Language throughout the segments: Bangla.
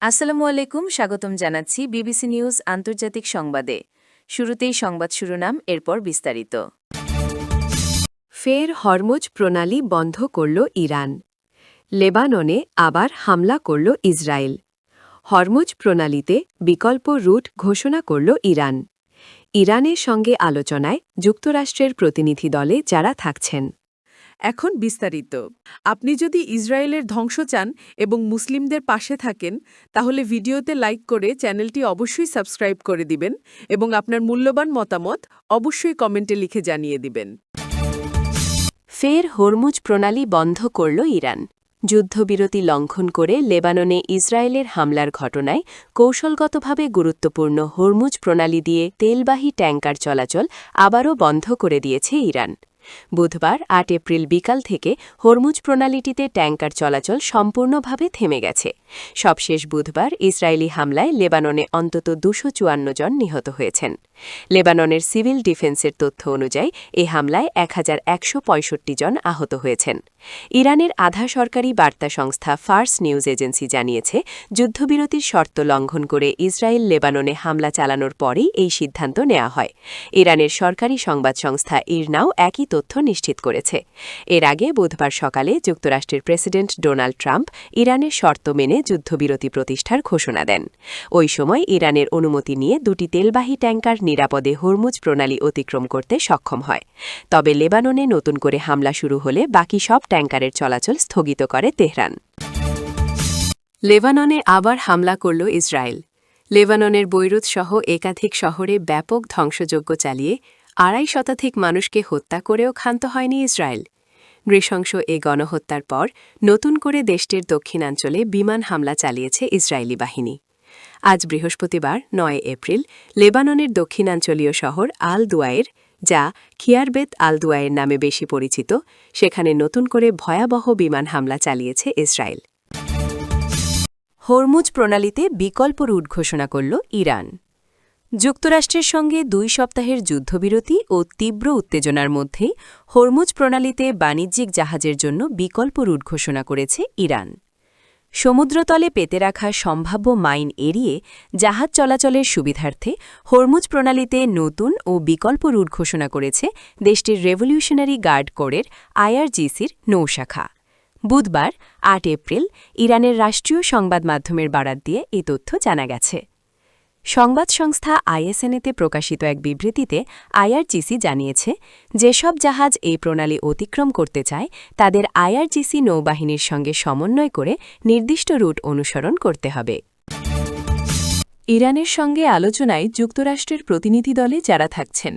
আসসালামু আলাইকুম, স্বাগতম জানাচ্ছি বিবিসি নিউজ আন্তর্জাতিক সংবাদে। শুরুতেই সংবাদ শিরোনাম, এরপর বিস্তারিত। ফের হরমুজ প্রণালী বন্ধ করল ইরান। লেবাননে আবার হামলা করল ইসরায়েল। হরমুজ প্রণালীতে বিকল্প রুট ঘোষণা করল ইরান। ইরানের সঙ্গে আলোচনায় যুক্তরাষ্ট্রের প্রতিনিধি দলে যারা থাকছেন। এখন বিস্তারিত। আপনি যদি ইসরায়েলের ধ্বংস চান এবং মুসলিমদের পাশে থাকেন, তাহলে ভিডিওতে লাইক করে চ্যানেলটি অবশ্যই সাবস্ক্রাইব করে দিবেন এবং আপনার মূল্যবান মতামত অবশ্যই কমেন্টে লিখে জানিয়ে দিবেন। ফের হরমুজ প্রণালী বন্ধ করল ইরান। যুদ্ধবিরতি লঙ্ঘন করে লেবাননে ইসরায়েলের হামলার ঘটনায় কৌশলগতভাবে গুরুত্বপূর্ণ হরমুজ প্রণালী দিয়ে তেলবাহী ট্যাঙ্কার চলাচল আবারও বন্ধ করে দিয়েছে ইরান। বুধবার ৮ এপ্রিল বিকাল থেকে হরমুজ প্রণালীটিতে ট্যাঙ্কার চলাচল সম্পূর্ণভাবে থেমে গেছে। সবশেষ বুধবার ইসরায়েলি হামলায় লেবাননে অন্তত ২৫৪ জন নিহত হয়েছেন। লেবাননের সিভিল ডিফেন্সের তথ্য অনুযায়ী এ হামলায় ১১৬৫ জন আহত হয়েছেন। ইরানের আধা সরকারি বার্তা সংস্থা ফার্স নিউজ এজেন্সি জানিয়েছে, যুদ্ধবিরতির শর্ত লঙ্ঘন করে ইসরায়েল লেবাননে হামলা চালানোর পরেই এই সিদ্ধান্ত নেওয়া হয়। ইরানের সরকারি সংবাদ সংস্থা ইরনাও একই তথ্য নিশ্চিত করেছে। এর আগে বুধবার সকালে যুক্তরাষ্ট্রের প্রেসিডেন্ট ডোনাল্ড ট্রাম্প ইরানের শর্ত মেনে যুদ্ধবিরতি প্রতিষ্ঠার ঘোষণা দেন। ওই সময় ইরানের অনুমতি নিয়ে দুটি তেলবাহী ট্যাঙ্কার নিরাপদে হরমুজ প্রণালী অতিক্রম করতে সক্ষম হয়। তবে লেবাননে নতুন করে হামলা শুরু হলে বাকি সব ট্যাঙ্কারের চলাচল স্থগিত করে তেহরান। লেবাননে আবার হামলা করল ইসরায়েল। লেবাননের বৈরুত সহ একাধিক শহরে ব্যাপক ধ্বংসযজ্ঞ চালিয়ে ২৫ শতাধিক মানুষকে হত্যা করেও ক্ষান্ত হয়নি ইসরায়েল। নৃশংস এ গণহত্যার পর নতুন করে দেশটির দক্ষিণাঞ্চলে বিমান হামলা চালিয়েছে ইসরায়েলি বাহিনী। আজ বৃহস্পতিবার ৯ এপ্রিল লেবাননের দক্ষিণাঞ্চলীয় শহর আল দুয়ায়ের, যা খিয়ারবেত আল দুয়ায়ের নামে বেশি পরিচিত, সেখানে নতুন করে ভয়াবহ বিমান হামলা চালিয়েছে ইসরায়েল। হরমুজ প্রণালীতে বিকল্প রুট ঘোষণা করল ইরান। যুক্তরাষ্ট্রের সঙ্গে ২ সপ্তাহের যুদ্ধবিরতি ও তীব্র উত্তেজনার মধ্যেই হরমুজ প্রণালীতে বাণিজ্যিক জাহাজের জন্য বিকল্প রুট ঘোষণা করেছে ইরান। সমুদ্রতলে পেতে রাখা সম্ভাব্য মাইন এড়িয়ে জাহাজ চলাচলের সুবিধার্থে হরমুজ প্রণালীতে নতুন ও বিকল্প রুট ঘোষণা করেছে দেশটির রেভলিউশনারি গার্ড কোরের আইআরজিসির নৌশাখা। বুধবার ৮ এপ্রিল ইরানের রাষ্ট্রীয় সংবাদ মাধ্যমের বরাত দিয়ে এ তথ্য জানা গেছে। সংবাদ সংস্থা আইএসএনএতে প্রকাশিত এক বিবৃতিতে আইআরজিসি জানিয়েছে, যেসব জাহাজ এই প্রণালী অতিক্রম করতে চায় তাদের আইআরজিসি নৌবাহিনীর সঙ্গে সমন্বয় করে নির্দিষ্ট রুট অনুসরণ করতে হবে। ইরানের সঙ্গে আলোচনায় যুক্তরাষ্ট্রের প্রতিনিধি দলে যারা থাকছেন।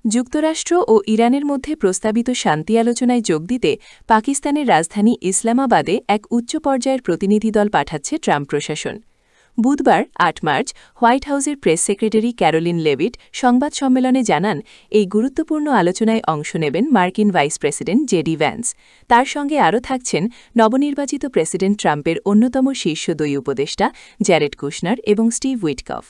যুক্তরাষ্ট্র ও ইরানের মধ্যে প্রস্তাবিত শান্তি আলোচনায় যোগ দিতে পাকিস্তানের রাজধানী ইসলামাবাদে এক উচ্চ পর্যায়ের প্রতিনিধি দল পাঠাচ্ছে ট্রাম্প প্রশাসন। বুধবার ৮ মার্চ হোয়াইট হাউসের প্রেস সেক্রেটারি ক্যারোলিন লেভিট সংবাদ সম্মেলনে জানান, এই গুরুত্বপূর্ণ আলোচনায় অংশ নেবেন মার্কিন ভাইস প্রেসিডেন্ট জেডি ভ্যান্স। তার সঙ্গে আরও থাকছেন নবনির্বাচিত প্রেসিডেন্ট ট্রাম্পের অন্যতম শীর্ষ ২ উপদেষ্টা জ্যারেড কুশনার এবং স্টিভ উইটকফ।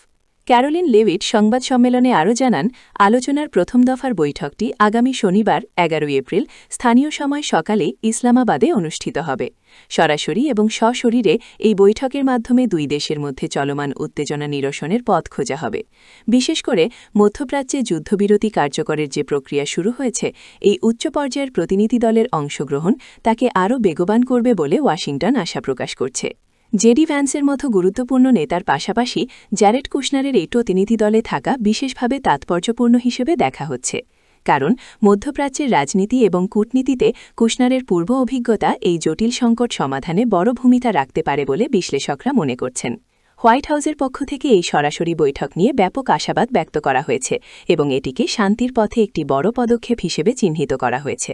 ক্যারোলিন লেভিট সংবাদ সম্মেলনে আরও জানান, আলোচনার প্রথম দফার বৈঠকটি আগামী শনিবার ১১ এপ্রিল স্থানীয় সময় সকালে ইসলামাবাদে অনুষ্ঠিত হবে। সরাসরি এবং সশরীরে এই বৈঠকের মাধ্যমে ২ দেশের মধ্যে চলমান উত্তেজনা নিরসনের পথ খোঁজা হবে। বিশেষ করে মধ্যপ্রাচ্যে যুদ্ধবিরতি কার্যকরের যে প্রক্রিয়া শুরু হয়েছে, এই উচ্চ পর্যায়ের প্রতিনিধি দলের অংশগ্রহণ তাকে আরও বেগবান করবে বলে ওয়াশিংটন আশা প্রকাশ করছে। জেডি ভ্যান্সের মতো গুরুত্বপূর্ণ নেতার পাশাপাশি জ্যারেড কুশনারের এই প্রতিনিধি দলে থাকা বিশেষভাবে তাৎপর্যপূর্ণ হিসেবে দেখা হচ্ছে, কারণ মধ্যপ্রাচ্যের রাজনীতি এবং কূটনীতিতে কুশনারের পূর্ব অভিজ্ঞতা এই জটিল সংকট সমাধানে বড় ভূমিকা রাখতে পারে বলে বিশ্লেষকরা মনে করছেন। হোয়াইট হাউসের পক্ষ থেকে এই সরাসরি বৈঠক নিয়ে ব্যাপক আশাবাদ ব্যক্ত করা হয়েছে এবং এটিকে শান্তির পথে একটি বড় পদক্ষেপ হিসেবে চিহ্নিত করা হয়েছে।